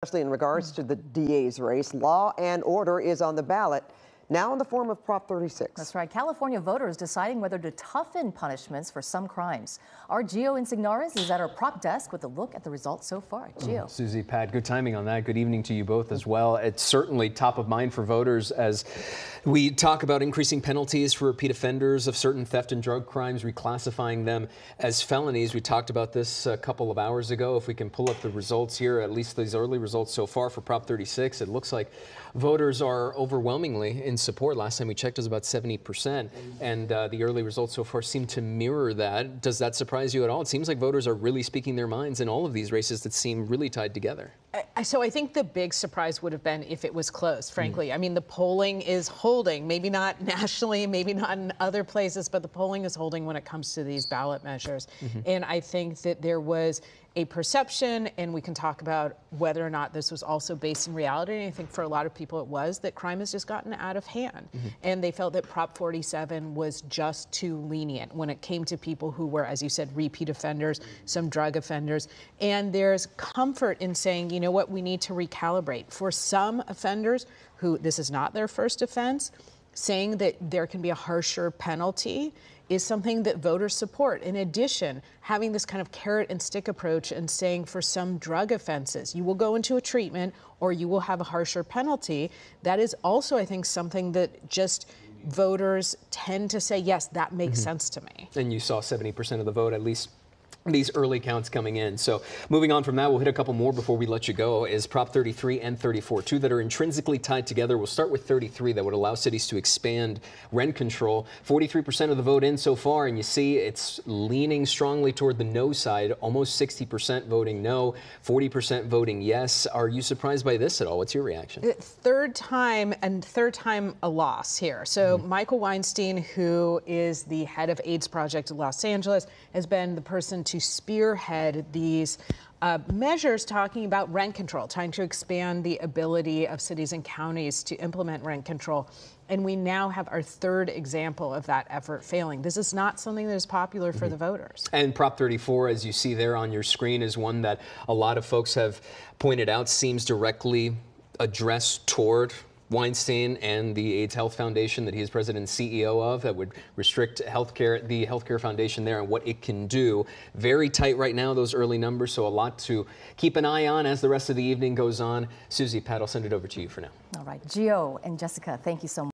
Especially in regards to the DA's race. Law and order is on the ballot, now in the form of Prop 36. That's right. California voters deciding whether to toughen punishments for some crimes. Our Gio Insignares is at our prop desk with a look at the results so far. Gio. Susie, Pat, good timing on that. Good evening to you both as well. It's certainly top of mind for voters as we talk about increasing penalties for repeat offenders of certain theft and drug crimes, reclassifying them as felonies. We talked about this a couple of hours ago. If we can pull up the results here, at least these early results so far for Prop 36, it looks like voters are overwhelmingly in support. Last time we checked it was about 70%, and the early results so far seem to mirror that. Does that surprise you at all? It seems like voters are really speaking their minds in all of these races that seem really tied together. So I think the big surprise would have been if it was close, frankly. I mean, the polling is holding, maybe not nationally, maybe not in other places, but the polling is holding when it comes to these ballot measures. And I think that there was a perception, and we can talk about whether or not this was also based in reality. And I think for a lot of people it was, that crime has just gotten out of hand. And they felt that Prop 47 was just too lenient when it came to people who were, as you said, repeat offenders, some drug offenders. And there's comfort in saying, you know what, we need to recalibrate. For some offenders who this is not their first offense, saying that there can be a harsher penalty is something that voters support. In addition, having this kind of carrot and stick approach and saying for some drug offenses, you will go into a treatment or you will have a harsher penalty, that is also, I think, something that just voters tend to say, yes, that makes sense to me. And you saw 70% of the vote, at least these early counts coming in. So moving on from that, we'll hit a couple more before we let you go, is Prop 33 and 34, two that are intrinsically tied together. We'll start with 33, that would allow cities to expand rent control. 43% of the vote in so far, and you see it's leaning strongly toward the no side, almost 60% voting no, 40% voting yes. Are you surprised by this at all? What's your reaction? Third time a loss here. So Michael Weinstein, who is the head of AIDS Project in Los Angeles, has been the person to spearhead these measures talking about rent control, trying to expand the ability of cities and counties to implement rent control. And we now have our third example of that effort failing. This is not something that is popular for the voters. And Prop 34, as you see there on your screen, is one that a lot of folks have pointed out seems directly addressed toward Weinstein and the AIDS Health Foundation that he is president and CEO of, that would restrict healthcare, the healthcare foundation there, and what it can do. Very tight right now, those early numbers, so a lot to keep an eye on as the rest of the evening goes on. Susie, Pat, I'll send it over to you for now. All right, Gio and Jessica, thank you so much.